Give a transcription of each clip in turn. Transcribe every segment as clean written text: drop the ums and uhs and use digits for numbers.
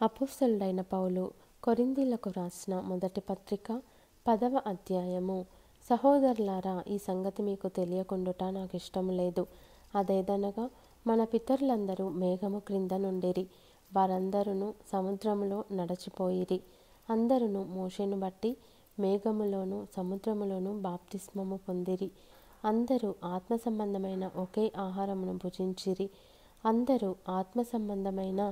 అపోస్తలుడైన పౌలు కొరింథీలకు రాసిన మొదటి పత్రిక 10వ అధ్యాయము. సహోదరులారా, ఈ సంగతి మీకు తెలియకుండుట నాకు ఇష్టము లేదు. అదేదనగా మన పితరులందరూ మేఘము క్రింద నుండిరి, వారందరూ సముద్రములో నడచిపోయిరి. అందరూ మోషేను బట్టి మేఘములోను సముద్రములోను బాప్తిస్మము పొందిరి. అందరూ ఆత్మ సంబంధమైన ఒకే ఆహారమును భుజించిరి. అందరూ ఆత్మ సంబంధమైన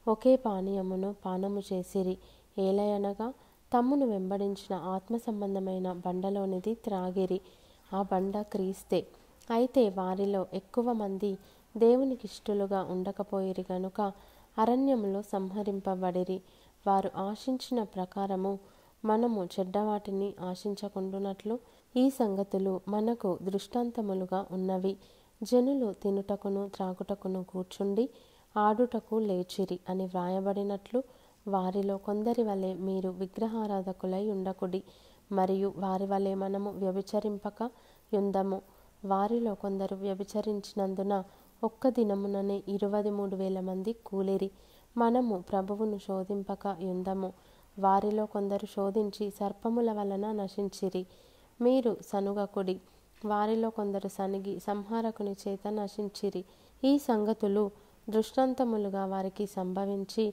ఒకే పానీయమును పానము చేసిరి. ఏలయనగా తమ్మును వెంబడించిన ఆత్మ సంబంధమైన బండలోనిది త్రాగిరి. ఆ బండ క్రీస్తే. అయితే వారిలో ఎక్కువ మంది దేవునికిష్టులుగా ఉండకపోయిరి గనుక అరణ్యములో సంహరింపబడిరి. వారు ఆశించిన ప్రకారము మనము చెడ్డవాటిని ఆశించకుండునట్లు ఈ సంగతులు మనకు దృష్టాంతములుగా ఉన్నవి. జనులు తినుటకును త్రాగుటకును కూర్చుండి ఆడుటకు లేచిరి అని వ్రాయబడినట్లు వారిలో కొందరి వలె మీరు విగ్రహారాధకులై ఉండకుడి. మరియు వారి వలె మనము వ్యభిచరింపక యుందము. వారిలో కొందరు వ్యభిచరించినందున ఒక్క దినముననే 23,000 మంది కూలిరి. మనము ప్రభువును శోధింపక యుందము. వారిలో కొందరు శోధించి సర్పముల వలన నశించిరి. మీరు సనుగకుడి. వారిలో కొందరు సనిగి సంహారకుని చేత నశించిరి. ఈ సంగతులు దృష్టాంతములుగా వారికి సంభవించి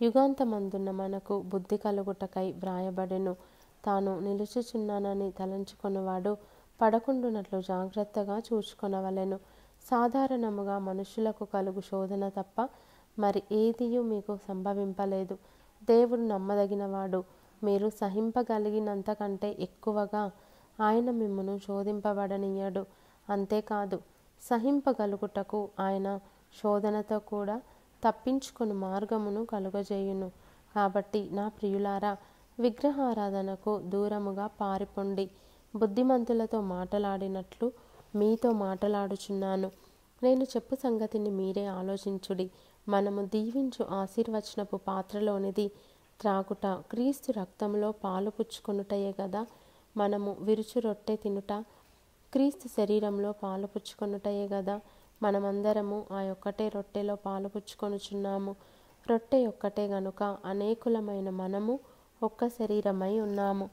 యుగాంతమందున్న మనకు బుద్ధి కలుగుటకై వ్రాయబడెను. తాను నిలుచుచున్నానని తలంచుకొనువాడు పడకుండునట్లు జాగ్రత్తగా చూచుకొనవలెను. సాధారణముగా మనుషులకు కలుగు శోధన తప్ప మరి ఏదియూ మీకు సంభవింపలేదు. దేవుడు నమ్మదగినవాడు. మీరు సహింపగలిగినంతకంటే ఎక్కువగా ఆయన మిమ్మును శోధింపబడనీయడు. అంతేకాదు, సహింపగలుగుటకు ఆయన శోధనతో కూడా తప్పించుకొని మార్గమును కలుగజేయును. కాబట్టి నా ప్రియులారా, విగ్రహారాధనకు దూరముగా పారిపొండి. బుద్ధిమంతులతో మాటలాడినట్లు మీతో మాటలాడుచున్నాను. నేను చెప్పు సంగతిని మీరే ఆలోచించుడి. మనము దీవించు ఆశీర్వచనపు పాత్రలోనిది త్రాగుట క్రీస్తు రక్తంలో పాలు పుచ్చుకొనుటయే గదా. మనము విరుచు రొట్టె తినుట క్రీస్తు శరీరంలో పాలు పుచ్చుకొనుటయే గదా. మనమందరము ఆ ఒక్కటే రొట్టెలో పాలు పుచ్చుకొనుచున్నాము. రొట్టె ఒక్కటే గనుక అనేకులమైన మనము ఒక్క శరీరమై ఉన్నాము.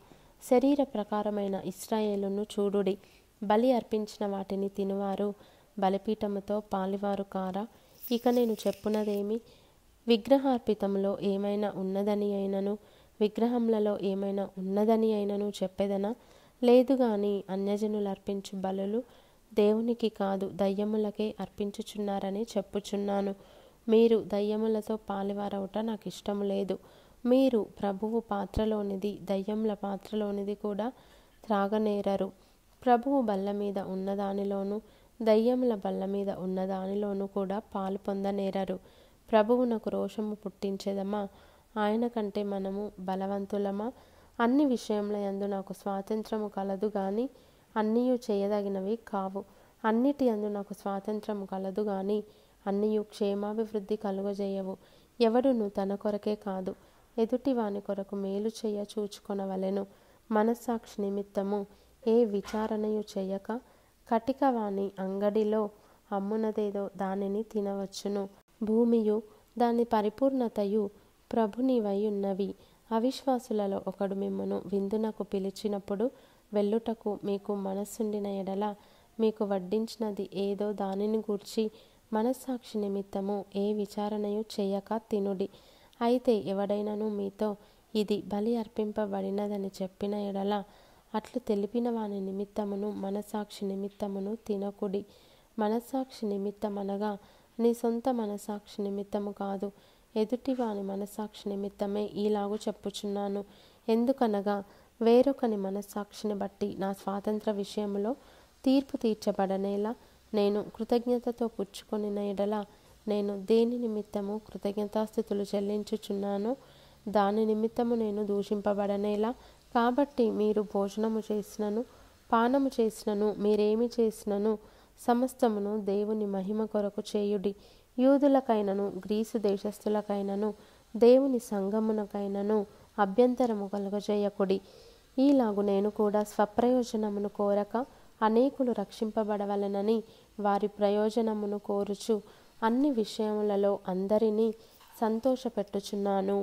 శరీర ప్రకారమైన ఇశ్రాయేలును చూడుడి. బలి అర్పించిన వాటిని తినువారు బలిపీఠముతో పాలివారు కారా? ఇక నేను చెప్పునదేమి? విగ్రహార్పితములో ఏమైనా ఉన్నదని అయినను విగ్రహములలో ఏమైనా ఉన్నదని అయినను చెప్పెదనా? లేదు గాని అన్యజనులు అర్పించు బలులు దేవునికి కాదు దయ్యములకే అర్పించుచున్నారని చెప్పుచున్నాను. మీరు దయ్యములతో పాలివారవుట నాకు ఇష్టము లేదు. మీరు ప్రభువు పాత్రలోనిది దయ్యముల పాత్రలోనిది కూడా త్రాగనేరరు. ప్రభువు బల్ల మీద ఉన్నదానిలోను దయ్యముల బల్ల మీద ఉన్నదానిలోను కూడా పాలు పొందనేరరు. ప్రభువునకు రోషము పుట్టించెదమా? ఆయన కంటే మనము బలవంతులమా? అన్ని విషయముల యందు నాకు స్వాతంత్రము కలదు గాని అన్నియు చేయదగినవి కావు. అన్నిటి యందు నాకు స్వాతంత్రము కలదు గాని అన్నియు క్షేమాభివృద్ధి కలుగజేయవు. ఎవడును తన కొరకే కాదు, ఎదుటి వాని కొరకు మేలు చేయ చూచుకొనవలెను. మనస్సాక్షి నిమిత్తము ఏ విచారణయు చేయక కటిక వాని అంగడిలో అమ్మునదేదో దానిని తినవచ్చును. భూమియు దాని పరిపూర్ణతయు ప్రభునివై ఉన్నవి. అవిశ్వాసులలో ఒకడు మిమ్మును విందునకు పిలిచినప్పుడు వెళ్ళుటకు మీకు మనస్సుండిన ఎడల మీకు వడ్డించినది ఏదో దానిని గూర్చి మనస్సాక్షి నిమిత్తము ఏ విచారణయు చేయక తినుడి. అయితే ఎవడైనను మీతో ఇది బలి అర్పింపబడినదని చెప్పిన ఎడల అట్లు తెలిపిన వాని నిమిత్తమును మనస్సాక్షి నిమిత్తమును తినకుడి. మనస్సాక్షి నిమిత్తమనగా నీ సొంత మనస్సాక్షి నిమిత్తము కాదు, ఎదుటి వాని మనస్సాక్షి నిమిత్తమే ఈలాగు చెప్పుచున్నాను. ఎందుకనగా వేరొకని మనస్సాక్షిని బట్టి నా స్వాతంత్ర విషయములో తీర్పు తీర్చబడనేలా నేను కృతజ్ఞతతో పుచ్చుకొనిన ఎడల నేను దేని నిమిత్తము కృతజ్ఞతాస్థుతులు చెల్లించుచున్నానో దాని నిమిత్తము నేను దూషింపబడనేలా. కాబట్టి మీరు భోజనము చేసినను పానము చేసినను మీరేమి చేసినను సమస్తమును దేవుని మహిమ కొరకు చేయుడి. యూదులకైనను గ్రీసు దేశస్థులకైనను దేవుని సంఘమునకైనను అభ్యంతరము కలుగజేయకుడి. ఈలాగు నేను కూడా స్వప్రయోజనమును కోరక అనేకులు రక్షింపబడవలెనని వారి ప్రయోజనమును కోరుచు అన్ని విషయములలో అందరినీ సంతోషపెట్టుచున్నాను.